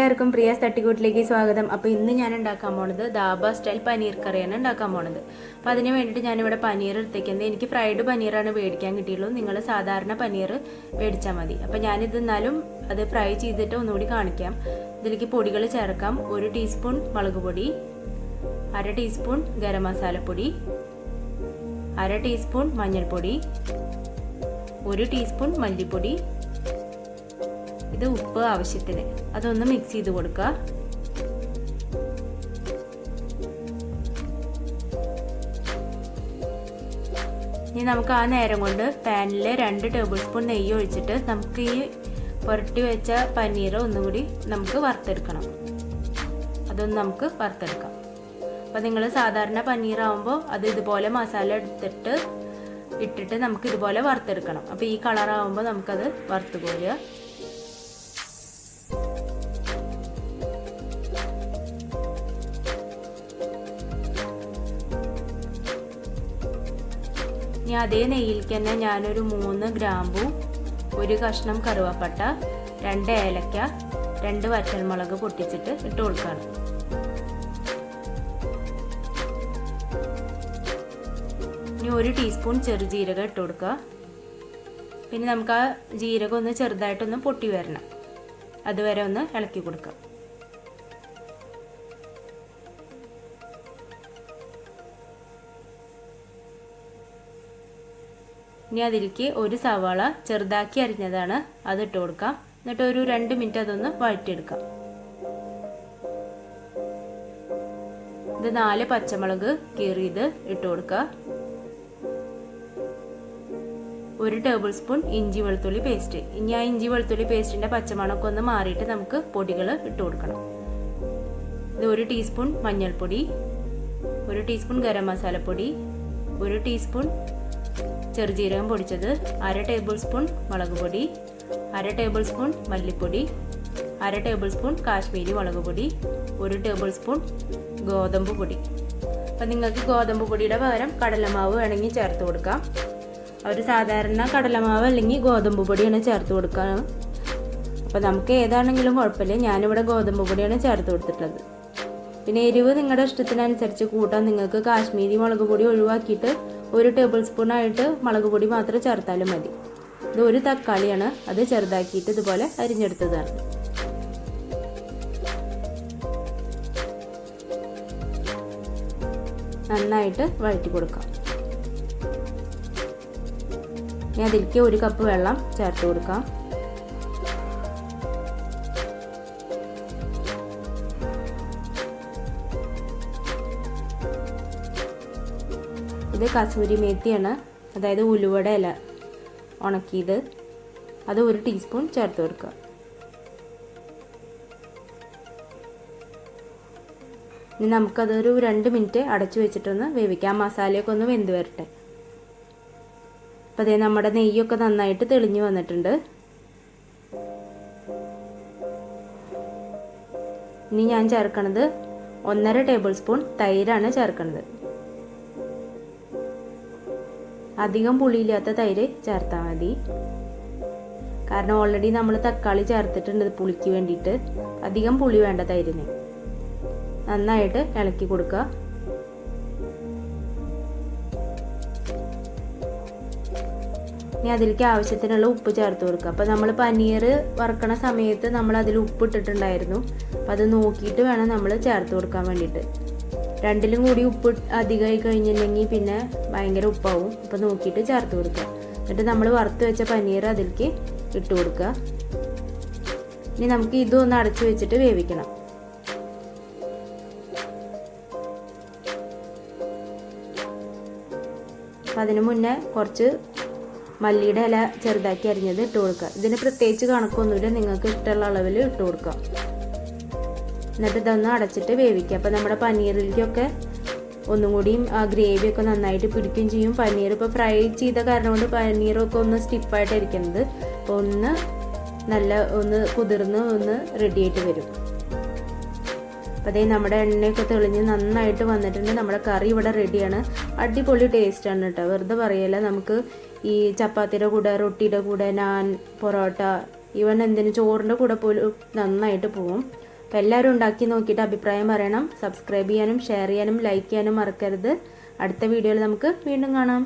എല്ലാവർക്കും പ്രിയാസ് തട്ടിക്കൂട്ടിലേക്ക് സ്വാഗതം. അപ്പോൾ ഇന്ന് ഞാൻ ഉണ്ടാക്കാൻ പോണത് ധാബ സ്റ്റൈൽ പനീർ കറിയാണ് ഉണ്ടാക്കാൻ പോണത്. അപ്പോൾ അതിന് വേണ്ടിയിട്ട് ഞാനിവിടെ പനീർ എടുത്തേക്കുന്നത്. എനിക്ക് ഫ്രൈഡ് പനീറാണ് മേടിക്കാൻ കിട്ടിയുള്ളൂ. നിങ്ങൾ സാധാരണ പനീർ മേടിച്ചാൽ മതി. അപ്പോൾ ഞാനിത് എന്നാലും അത് ഫ്രൈ ചെയ്തിട്ട് ഒന്നുകൂടി കാണിക്കാം. ഇതിലേക്ക് പൊടികൾ ചേർക്കാം. 1 ടീസ്പൂൺ മുളക് പൊടി, 1/2 ടീസ്പൂൺ ഗരം മസാലപ്പൊടി, 1/2 ടീസ്പൂൺ മഞ്ഞൾപ്പൊടി, 1 ടീസ്പൂൺ മല്ലിപ്പൊടി, ഇത് ഉപ്പ് ആവശ്യത്തിന്. അതൊന്ന് മിക്സ് ചെയ്ത് കൊടുക്കുക. ഇനി നമുക്ക് ആ നേരം കൊണ്ട് പാനിൽ 2 ടേബിൾ സ്പൂൺ നെയ്യ് ഒഴിച്ചിട്ട് നമുക്ക് ഈ പുരട്ടി വെച്ച പനീർ ഒന്നുകൂടി നമുക്ക് വറുത്തെടുക്കണം. അതൊന്ന് നമുക്ക് വറുത്തെടുക്കാം. അപ്പോൾ നിങ്ങൾ സാധാരണ പനീർ ആവുമ്പോൾ അത് ഇതുപോലെ മസാല ഇട്ടിട്ട് നമുക്ക് ഇതുപോലെ വറുത്തെടുക്കണം. അപ്പോൾ ഈ കളറാവുമ്പോൾ നമുക്കത് വറുത്ത് കോരുക. ഇനി അതേ നെയ്യിലേക്ക് തന്നെ ഞാനൊരു 3 ഗ്രാമ്പൂ, 1 കഷ്ണം കറുവാപ്പട്ട, 2 ഏലക്ക, 2 വറ്റൽമുളക് പൊട്ടിച്ചിട്ട് ഇട്ട് കൊടുക്കുകയാണ്. ഇനി 1 ടീസ്പൂൺ ചെറുജീരകം ഇട്ട് കൊടുക്കുക. പിന്നെ നമുക്ക് ആ ജീരകം ഒന്ന് ചെറുതായിട്ടൊന്ന് പൊട്ടി വരണം. അതുവരെ ഒന്ന് ഇളക്കി കൊടുക്കാം. ഇനി അതിലേക്ക് 1 സവാള ചെറുതാക്കി അരിഞ്ഞതാണ്, അത് ഇട്ട് കൊടുക്കാം. എന്നിട്ട് ഒരു 2 മിനിറ്റ് അതൊന്ന് വഴറ്റിയെടുക്കാം. ഇത് 4 പച്ചമുളക് കീറിയത് ഇട്ട് കൊടുക്കുക. 1 ടേബിൾ സ്പൂൺ ഇഞ്ചി വെളുത്തുള്ളി പേസ്റ്റ്. ഇനി ആ ഇഞ്ചി വെളുത്തുള്ളി പേസ്റ്റിൻ്റെ പച്ചമണമൊക്കെ ഒന്ന് മാറിയിട്ട് നമുക്ക് പൊടികൾ ഇട്ട് കൊടുക്കണം. ഇത് 1 ടീസ്പൂൺ മഞ്ഞൾപ്പൊടി, 1 ടീസ്പൂൺ ഗരം മസാലപ്പൊടി, 1 ടീസ്പൂൺ ചെറുജീരകം പൊടിച്ചത്, 1/2 ടേബിൾ സ്പൂൺ മുളക് പൊടി, 1/2 ടേബിൾ സ്പൂൺ മല്ലിപ്പൊടി, 1/2 ടേബിൾ സ്പൂൺ കാശ്മീരി മുളക് പൊടി, 1 ടേബിൾ സ്പൂൺ ഗോതമ്പ് പൊടി. അപ്പം നിങ്ങൾക്ക് ഗോതമ്പ് പൊടിയുടെ പകരം കടലമാവ് വേണമെങ്കിൽ ചേർത്ത് കൊടുക്കാം. ഒരു സാധാരണ കടലമാവ് അല്ലെങ്കിൽ ഗോതമ്പ് പൊടിയാണ് ചേർത്ത് കൊടുക്കുക. അപ്പോൾ നമുക്ക് ഏതാണെങ്കിലും കുഴപ്പമില്ല. ഞാനിവിടെ ഗോതമ്പ് പൊടിയാണ് ചേർത്ത് കൊടുത്തിട്ടുള്ളത്. പിന്നെ എരിവ് നിങ്ങളുടെ ഇഷ്ടത്തിനനുസരിച്ച് കൂട്ടാം. നിങ്ങൾക്ക് കാശ്മീരി മുളക് പൊടി ഒഴിവാക്കിയിട്ട് 1 ടേബിൾ സ്പൂൺ ആയിട്ട് മുളക് പൊടി മാത്രം ചേർത്താലും മതി. ഇത് 1 തക്കാളിയാണ്, അത് ചെറുതാക്കിയിട്ട് ഇതുപോലെ അരിഞ്ഞെടുത്തതാണ്. നന്നായിട്ട് വഴറ്റി കൊടുക്കാം. ഇനി അതിലേക്ക് 1 കപ്പ് വെള്ളം ചേർത്ത് കൊടുക്കാം. ഇത് കസൂരി മേത്തിയാണ്, അതായത് ഉലുവയുടെ ഇല ഉണക്കിയത്, അത് 1 ടീസ്പൂൺ ചേർത്ത് കൊടുക്കുക. ഇനി നമുക്കതൊരു 2 മിനിറ്റ് അടച്ചു വെച്ചിട്ടൊന്ന് വേവിക്കാം. മസാലയൊക്കെ ഒന്ന് വെന്ത് വരട്ടെ. അപ്പോൾ അതേ നമ്മുടെ നെയ്യൊക്കെ നന്നായിട്ട് തെളിഞ്ഞു വന്നിട്ടുണ്ട്. ഇനി ഞാൻ ചേർക്കണത് 1.5 ടേബിൾ സ്പൂൺ തൈരാണ് ചേർക്കുന്നത്. അധികം പുളിയില്ലാത്ത തൈര് ചേർത്താൽ മതി. കാരണം ഓൾറെഡി നമ്മൾ തക്കാളി ചേർത്തിട്ടുണ്ട് പുളിക്ക് വേണ്ടിയിട്ട്. അധികം പുളി വേണ്ട തൈരിന്. നന്നായിട്ട് ഇളക്കി കൊടുക്കുക. ഇനി അതിലേക്ക് ആവശ്യത്തിനുള്ള ഉപ്പ് ചേർത്ത് കൊടുക്കുക. അപ്പോൾ നമ്മൾ പനീർ വറുക്കണ സമയത്ത് നമ്മൾ അതിൽ ഉപ്പ് ഇട്ടിട്ടുണ്ടായിരുന്നു. അപ്പോൾ അത് നോക്കിയിട്ട് വേണം നമ്മൾ ചേർത്ത് കൊടുക്കാൻ വേണ്ടിയിട്ട്. 2ലും കൂടി ഉപ്പ് അധികമായി കഴിഞ്ഞില്ലെങ്കിൽ പിന്നെ ഭയങ്കര ഉപ്പാവും. അപ്പോൾ നോക്കിയിട്ട് ചേർത്ത് കൊടുക്കുക. എന്നിട്ട് നമ്മൾ വറുത്ത് വെച്ച പനീർ അതിലേക്ക് ഇട്ട് കൊടുക്കുക. ഇനി നമുക്ക് ഇതൊന്ന് അടച്ചു വെച്ചിട്ട് വേവിക്കണം. അപ്പം അതിന് മുന്നേ കുറച്ച് മല്ലിയുടെ ഇല ചെറുതാക്കി അരിഞ്ഞത് ഇട്ട് കൊടുക്കുക. ഇതിന് പ്രത്യേകിച്ച് കണക്കൊന്നുമില്ല, നിങ്ങൾക്ക് ഇഷ്ടമുള്ള അളവിൽ ഇട്ട് കൊടുക്കാം. എന്നിട്ട് ഇതൊന്ന് അടച്ചിട്ട് വേവിക്കുക. അപ്പോൾ നമ്മുടെ പനീറിലേക്കൊക്കെ ഒന്നും കൂടിയും ആ ഗ്രേവിയൊക്കെ നന്നായിട്ട് പിടിക്കുകയും ചെയ്യും. പനീർ ഇപ്പോൾ ഫ്രൈ ചെയ്ത കാരണം കൊണ്ട് പനീറൊക്കെ ഒന്ന് സ്റ്റിപ്പായിട്ടിരിക്കുന്നത്. അപ്പോൾ ഒന്ന് കുതിർന്ന് ഒന്ന് റെഡിയായിട്ട് വരും. അപ്പോൾ അതേ നമ്മുടെ എണ്ണയൊക്കെ തെളിഞ്ഞ് നന്നായിട്ട് വന്നിട്ടുണ്ട്. നമ്മുടെ കറി ഇവിടെ റെഡിയാണ്. അടിപൊളി ടേസ്റ്റാണ് കേട്ടോ, വെറുതെ പറയല്ല. നമുക്ക് ഈ ചപ്പാത്തിയുടെ കൂടെ, റൊട്ടിയുടെ കൂടെ, നാൻ, പൊറോട്ട, ഈവൻ എന്തിനും ചോറിൻ്റെ കൂടെ പോലും നന്നായിട്ട് പോവും. അപ്പോൾ എല്ലാവരും ഉണ്ടാക്കി നോക്കിയിട്ട് അഭിപ്രായം പറയണം. സബ്സ്ക്രൈബ് ചെയ്യാനും ഷെയർ ചെയ്യാനും ലൈക്ക് ചെയ്യാനും മറക്കരുത്. അടുത്ത വീഡിയോയിൽ നമുക്ക് വീണ്ടും കാണാം.